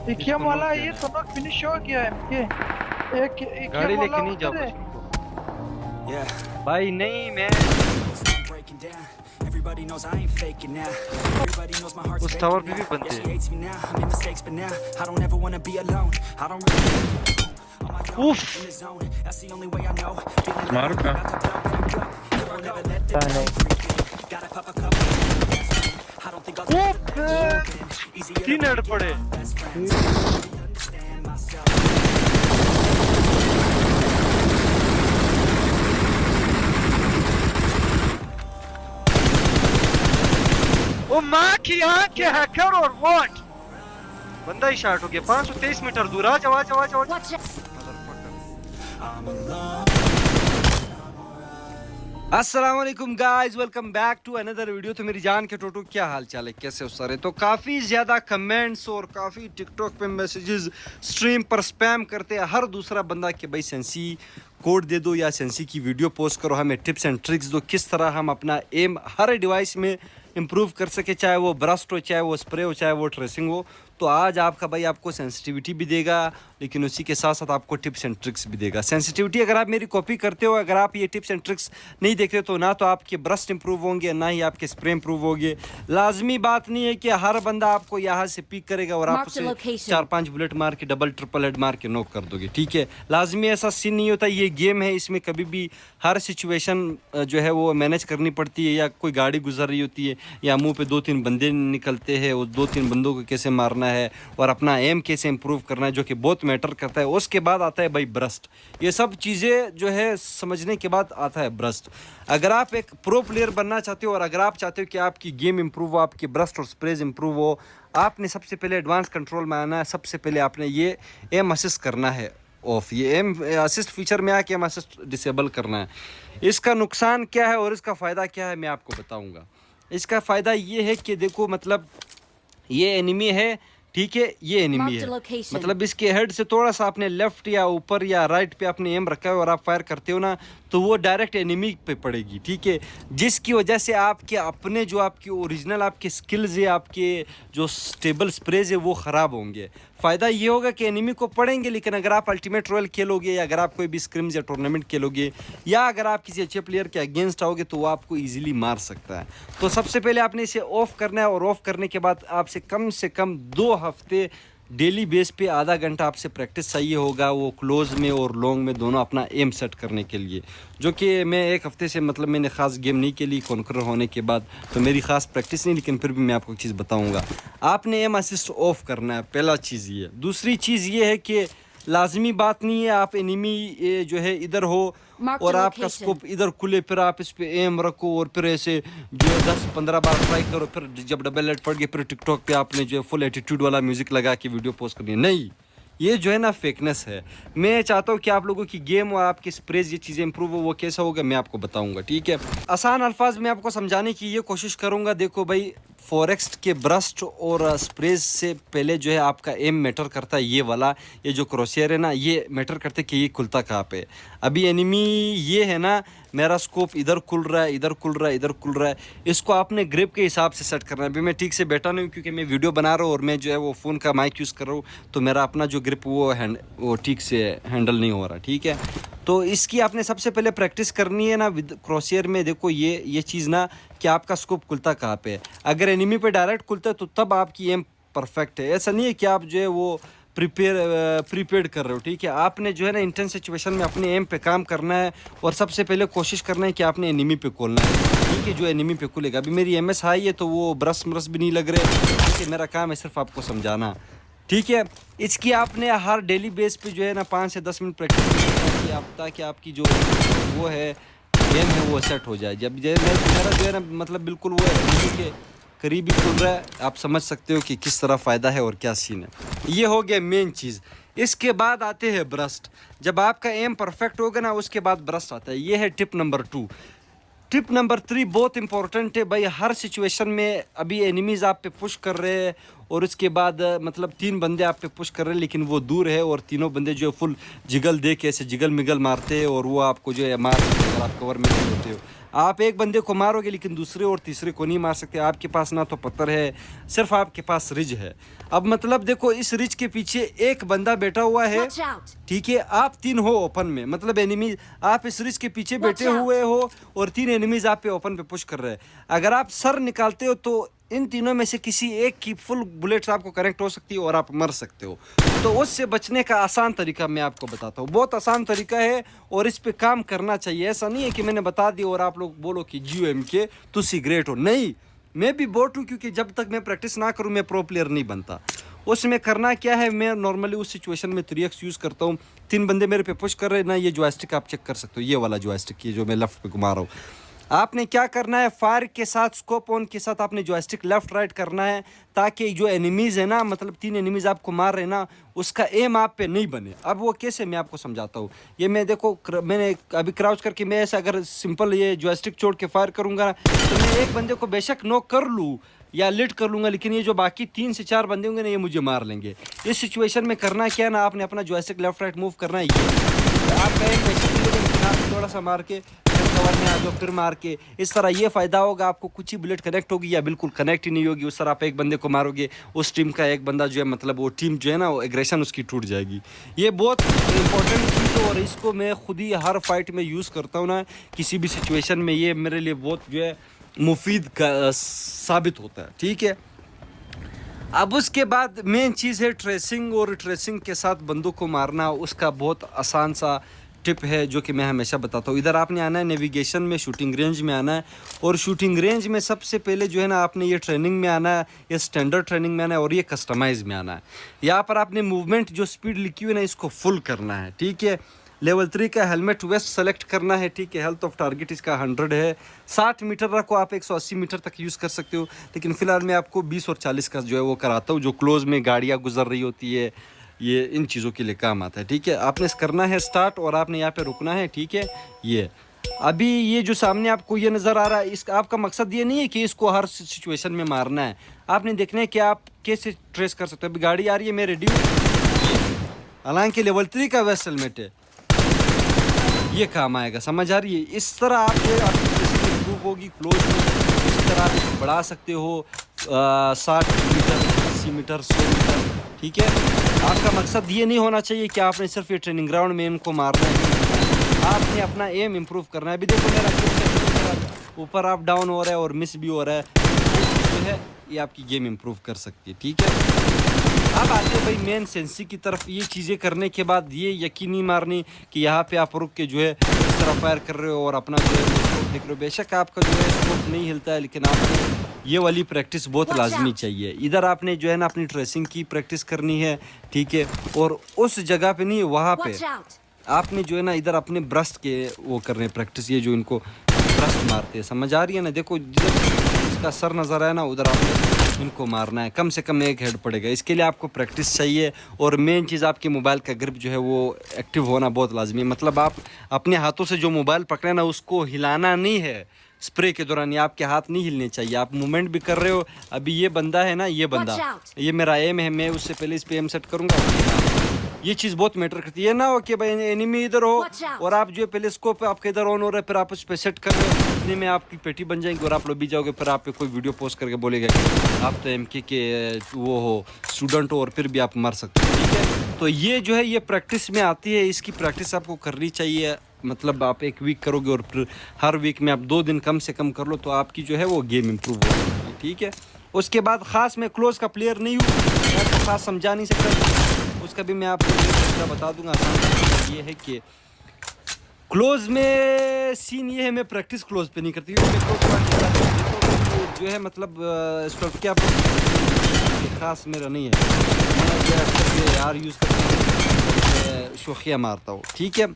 AKM इसको वाला knock ये किया। तो नॉक फिनिश हो गया एमके। एक गाड़ी एकेएम लेके वाला नहीं जाओ उधर है। बस उनको। Yeah, भाई नहीं मैं I'm breaking down. Everybody knows I ain't faking now. Everybody knows my heart's उस टावर faking पे भी now. बंदे Yeah, she हैं। hates me now. I made mistakes, but now I don't ever wanna be alone. I don't really on my own, उफ in the zone. That's the only way I know. Feeling like मारू I'm क्या? about to blow back up. I won't ever let the नहीं doubt creep in. Gotta pop a couple. I don't think I'll ever let you in. Easier to तीन head break it पड़े। off best friends. I don't really understand myself. ओ माँ की आंख के hacker और what बंदा ही shot हो गया 523 मीटर दूर। आ जाओ आ जाओ आ जाओ। अस्सलाम वालेकुम guys, welcome back to another video. तो मेरी जान के टोटो क्या हाल चाल है, कैसे हो सारे? तो काफ़ी ज़्यादा कमेंट्स और काफ़ी टिकटॉक पे मैसेजेस स्ट्रीम पर स्पैम करते हैं हर दूसरा बंदा कि भाई सेंसी कोड दे दो या सेंसी की वीडियो पोस्ट करो, हमें टिप्स एंड ट्रिक्स दो किस तरह हम अपना एम हर डिवाइस में इम्प्रूव कर सके, चाहे वो ब्रस्ट हो, चाहे वो स्प्रे हो, चाहे वो ट्रेसिंग हो। तो आज आपका भाई आपको सेंसिटिविटी भी देगा, लेकिन उसी के साथ साथ आपको टिप्स एंड ट्रिक्स भी देगा। सेंसिटिविटी अगर आप मेरी कॉपी करते हो, अगर आप ये टिप्स एंड ट्रिक्स नहीं देखते तो ना तो आपके ब्रस्ट इंप्रूव होंगे, ना ही आपके स्प्रे इंप्रूव होंगे। लाजमी बात नहीं है कि हर बंदा आपको यहाँ से पिक करेगा और आप उसे 4-5 बुलेट मार के डबल ट्रिपल हेड मार के नॉक कर दोगे, ठीक है? लाजमी ऐसा सीन नहीं होता। ये गेम है, इसमें कभी भी हर सिचुएशन जो है वो मैनेज करनी पड़ती है। या कोई गाड़ी गुजर रही होती है, या मुंह पे 2-3 बंदे निकलते हैं, उस 2-3 बंदों को कैसे मारना है और अपना एम कैसे इंप्रूव करना है, जो कि बहुत मैटर करता है। उसके बाद आता है भाई ब्रस्ट। ये सब चीज़ें जो है समझने के बाद आता है ब्रस्ट। अगर आप एक प्रो प्लेयर बनना चाहते हो और अगर आप चाहते हो कि आपकी गेम इंप्रूव हो, आपकी ब्रस्ट और स्प्रेज इंप्रूव हो, आपने सबसे पहले एडवांस कंट्रोल में आना है। सबसे पहले आपने ये एम असिस्ट करना है ऑफ। ये एम असिस्ट फीचर में आके एम असिस्ट डिसेबल करना है। इसका नुकसान क्या है और इसका फ़ायदा क्या है मैं आपको बताऊँगा। इसका फ़ायदा ये है कि देखो, मतलब ये एनिमी है, ठीक है? ये एनिमी है, मतलब इसके हेड से थोड़ा सा आपने लेफ्ट या ऊपर या राइट पे आपने एम रखा है और आप फायर करते हो ना, तो वो डायरेक्ट एनिमी पे पड़ेगी, ठीक है? जिसकी वजह से आपके अपने जो आपके ओरिजिनल आपके स्किल्स है, आपके जो स्टेबल स्प्रेज है वो ख़राब होंगे। फ़ायदा ये होगा कि एनिमी को पड़ेंगे, लेकिन अगर आप अल्टीमेट रॉयल खेलोगे या अगर आप कोई भी स्क्रिम्स या टूर्नामेंट खेलोगे या अगर आप किसी अच्छे प्लेयर के अगेंस्ट आओगे तो वो आपको ईजिली मार सकता है। तो सबसे पहले आपने इसे ऑफ़ करना है और ऑफ़ करने के बाद आपसे कम से कम 2 हफ्ते डेली बेस पे आधा घंटा आपसे प्रैक्टिस चाहिए होगा, वो क्लोज में और लॉन्ग में दोनों अपना एम सेट करने के लिए। जो कि मैं 1 हफ्ते से, मतलब मैंने ख़ास गेम नहीं खेली कॉन्कर होने के बाद, तो मेरी ख़ास प्रैक्टिस नहीं, लेकिन फिर भी मैं आपको एक चीज़ बताऊंगा। आपने एम असिस्ट ऑफ करना है, पहला चीज़ ये। दूसरी चीज़ ये है कि लाजमी बात नहीं है आप एनिमी जो है इधर हो और आपका स्कोप इधर खुले, फिर आप इस पे एम रखो और फिर ऐसे जो है 10-15 बार ट्राई करो, फिर जब डबल हेड पड़ गए फिर टिकटॉक पे आपने जो है फुल एटीट्यूड वाला म्यूज़िक लगा के वीडियो पोस्ट करनी है। नहीं, ये जो है ना फेकनेस है। मैं चाहता हूँ कि आप लोगों की गेम और आपके स्प्रेज ये चीज़ें इंप्रूव हो। वो कैसा होगा मैं आपको बताऊंगा, ठीक है? आसान अल्फाज में आपको समझाने की ये कोशिश करूँगा। देखो भाई, फॉरेक्स के ब्रस्ट और स्प्रेज से पहले जो है आपका एम मैटर करता है। ये वाला, ये जो क्रॉसहेयर है ना, ये मैटर करते कि ये खुलता कहाँ पे। अभी एनिमी ये है ना, मेरा स्कोप इधर खुल रहा है, इधर खुल रहा है, इधर खुल रहा है। इसको आपने ग्रिप के हिसाब से सेट करना है। अभी मैं ठीक से बैठा नहीं हूँ क्योंकि मैं वीडियो बना रहा हूँ और मैं जो है वो फ़ोन का माइक यूज़ कर रहा हूँ, तो मेरा अपना जो ग्रिप वो ठीक से हैंडल नहीं हो रहा, ठीक है? तो इसकी आपने सबसे पहले प्रैक्टिस करनी है ना विद क्रॉसहेयर में। देखो ये चीज़ ना कि आपका स्कोप खुलता कहाँ पे है। अगर एनिमी पे डायरेक्ट खुलता है तो तब आपकी एम परफेक्ट है। ऐसा नहीं है कि आप जो है वो प्रीपेड कर रहे हो, ठीक है? आपने जो है ना इंटेंस सिचुएशन में अपने एम पे काम करना है और सबसे पहले कोशिश करना है कि आपने एनिमी पे खोलना है, ठीक है? जो एनिमी पे खुलेगा। अभी मेरी एम एस हाई है तो वो ब्रश भी नहीं लग रहे, ठीक है? मेरा काम है सिर्फ आपको समझाना, ठीक है? इसकी आपने हर डेली बेस पे जो है ना 5 से 10 मिनट प्रैक्टिस करनी है ताकि आपकी जो वो है गेम है वो सेट हो जाए। जब मेरा जो है ना, मतलब बिल्कुल वो एनिमी के करीब ही खुल रहा है, आप समझ सकते हो कि किस तरह फ़ायदा है और क्या सीन है। ये हो गया मेन चीज़। इसके बाद आते हैं ब्रस्ट। जब आपका एम परफेक्ट होगा ना, उसके बाद ब्रस्ट आता है। ये है टिप नंबर 2। टिप नंबर 3 बहुत इंपॉर्टेंट है भाई। हर सिचुएशन में अभी एनिमीज़ आप पे पुश कर रहे हैं और उसके बाद मतलब 3 बंदे आप पे पुश कर रहे हैं लेकिन वो दूर है, और तीनों बंदे जो है फुल जिगल दे के ऐसे जिगल मिगल मारते हैं और वो आपको जो है मार सकते हैं अगर आप कवर में नहीं होते हो। आप एक बंदे को मारोगे लेकिन दूसरे और तीसरे को नहीं मार सकते। आपके पास ना तो पत्थर है, सिर्फ आपके पास रिज है। अब मतलब देखो इस रिज के पीछे एक बंदा बैठा हुआ है, Watch out! ठीक है, आप 3 हो ओपन में, मतलब एनिमी आप इस रिज के पीछे बैठे out! हुए हो और 3 एनिमीज आप पे ओपन पे पुश कर रहे हैं। अगर आप सर निकालते हो तो इन तीनों में से किसी एक की फुल बुलेट्स आपको कनेक्ट हो सकती है और आप मर सकते हो। तो उससे बचने का आसान तरीका मैं आपको बताता हूँ, बहुत आसान तरीका है और इस पे काम करना चाहिए। ऐसा नहीं है कि मैंने बता दिया और आप लोग बोलो कि GOMK तुसी ग्रेट हो। नहीं, मैं भी बोट हूँ, क्योंकि जब तक मैं प्रैक्टिस ना करूँ मैं प्रो प्लेयर नहीं बनता। उसमें करना क्या है, मैं नॉर्मली उस सिचुएशन में 3x यूज़ करता हूँ। 3 बंदे मेरे पे पुश कर रहे हैं ना, ये जॉयस्टिक आप चेक कर सकते हो, ये वाला जॉयस्टिक, ये जो मैं लेफ्ट पे घुमा रहा हूँ। आपने क्या करना है, फायर के साथ स्कोप ऑन के साथ आपने जॉयस्टिक लेफ्ट राइट करना है, ताकि जो एनिमीज़ है ना, मतलब 3 एनिमीज़ आपको मार रहे हैं ना, उसका एम आप पे नहीं बने। अब वो कैसे, मैं आपको समझाता हूँ। ये मैं देखो मैंने अभी क्राउच करके मैं ऐसा अगर सिंपल ये जॉयस्टिक छोड़ के फायर करूँगा तो मैं एक बंदे को बेशक नॉक कर लूँ या लिट कर लूँगा, लेकिन ये जो बाकी 3 से 4 बंदे होंगे ना, ये मुझे मार लेंगे। इस सिचुएशन में करना क्या है ना, आपने अपना जॉयस्टिक लेफ्ट राइट मूव करना है। ये आप कहेंगे थोड़ा सा मार के कवर में आ जाओ, फिर मार के, इस तरह ये फ़ायदा होगा आपको। कुछ ही बुलेट कनेक्ट होगी या बिल्कुल कनेक्ट ही नहीं होगी। उस तरह आप एक बंदे को मारोगे, उस टीम का एक बंदा जो है, मतलब वो टीम जो है ना, वो एग्रेशन उसकी टूट जाएगी। ये बहुत इंपॉर्टेंट चीज़ है और इसको मैं खुद ही हर फाइट में यूज़ करता हूँ ना, किसी भी सिचुएशन में। ये मेरे लिए बहुत जो है मुफीद साबित होता है, ठीक है। अब उसके बाद मेन चीज़ है ट्रेसिंग, और ट्रेसिंग के साथ बंदों को मारना। उसका बहुत आसान सा टिप है जो कि मैं हमेशा बताता हूँ। इधर आपने आना है नेविगेशन में, शूटिंग रेंज में आना है, और शूटिंग रेंज में सबसे पहले जो है ना, आपने ये ट्रेनिंग में आना है, ये स्टैंडर्ड ट्रेनिंग में आना है, और ये कस्टमाइज में आना है। यहाँ पर आपने मूवमेंट जो स्पीड लिखी हुई है ना, इसको फुल करना है, ठीक है। लेवल 3 का हेलमेट वेस्ट सेलेक्ट करना है, ठीक है। हेल्थ ऑफ टारगेट इसका 100 है। 60 मीटर रखो, आप 180 मीटर तक यूज़ कर सकते हो, लेकिन फ़िलहाल मैं आपको 20 और 40 का जो है वो कराता हूँ, जो क्लोज में गाड़ियाँ गुजर रही होती है, ये इन चीज़ों के लिए काम आता है, ठीक है। आपने करना है स्टार्ट और आपने यहाँ पे रुकना है, ठीक है। ये अभी ये जो सामने आपको ये नज़र आ रहा है, इसका आपका मकसद ये नहीं है कि इसको हर सिचुएशन में मारना है। आपने देखना है कि आप कैसे ट्रेस कर सकते हो। अभी गाड़ी आ रही है, मैं रेडी हूँ, हालांकि लेवल 3 का वेस्ट हेलमेट है, ये काम आएगा, समझ आ रही है। इस तरह आप ये आपकी इम्प्रूव होगी क्लोज में। इस तरह आप बढ़ा सकते हो 60 मीटर, 80 मीटर, 100 मीटर, ठीक है। आपका मकसद ये नहीं होना चाहिए कि आपने सिर्फ ये ट्रेनिंग ग्राउंड में इनको मारना है, आपने अपना एम इम्प्रूव करना है। अभी देखो मेरा ऊपर अप डाउन हो रहा है और मिस भी हो रहा है, जो है ये आपकी गेम इम्प्रूव कर सकती है, ठीक है। अब आते हैं भाई मेन सेंसी की तरफ। ये चीज़ें करने के बाद ये यकीन नहीं मारनी कि यहाँ पे आप रुक के जो है इस तरह फायर कर रहे हो और अपना जो है स्कोप देख रहे हो। बेशक आपका जो है स्कोप नहीं हिलता है, लेकिन आपको ये वाली प्रैक्टिस बहुत लाजमी चाहिए। इधर आपने जो है ना अपनी ट्रेसिंग की प्रैक्टिस करनी है, ठीक है। और उस जगह पे नहीं, वहाँ पे आपने जो है ना इधर अपने ब्रस्ट के वो कर रहे हैं प्रैक्टिस। ये जो इनको ब्रस्ट मारते हैं, समझ आ रही है ना। देखो जिधर इसका सर नज़र आया ना, उधर आपने इनको मारना है। कम से कम 1 हेड पड़ेगा, इसके लिए आपको प्रैक्टिस चाहिए। और मेन चीज़ आपके मोबाइल का ग्रिप जो है वो एक्टिव होना बहुत लाजमी है। मतलब आप अपने हाथों से जो मोबाइल पकड़े ना, उसको हिलाना नहीं है स्प्रे के दौरान, ये आपके हाथ नहीं हिलने चाहिए। आप मूवमेंट भी कर रहे हो। अभी ये बंदा है ना, ये बंदा, ये मेरा एम है, मैं उससे पहले इस पे एम सेट करूँगा। ये चीज़ बहुत मैटर करती है ना, कि भाई एनिमी इधर हो और आप जो है पहले स्कोप आपके इधर ऑन हो रहा है, फिर आप उस पर सेट कर रहे हो, इतने में आपकी पेटी बन जाएंगी और आप लोग भी जाओगे। फिर आप पे कोई वीडियो पोस्ट करके बोलेगा कि आप तो MK के वो हो, स्टूडेंट हो, और फिर भी आप मर सकते हो, ठीक है। तो ये जो है ये प्रैक्टिस में आती है, इसकी प्रैक्टिस आपको करनी चाहिए। मतलब आप 1 वीक करोगे और फिर हर वीक में आप 2 दिन कम से कम कर लो, तो आपकी जो है वो गेम इम्प्रूव होगी, ठीक है। उसके बाद ख़ास मैं क्लोज का प्लेयर नहीं हूँ, मैं तो ख़ास समझा नहीं सकता, उसका भी मैं आपको बता दूंगा। आसान ये है कि क्लोज में सीन ये है, मैं प्रैक्टिस क्लोज पे नहीं करती, मैं क्लोज जो है मतलब क्या ख़ास मेरा नहीं है, मैं यार यूज़ करके शौकिया मारता हूँ, ठीक है।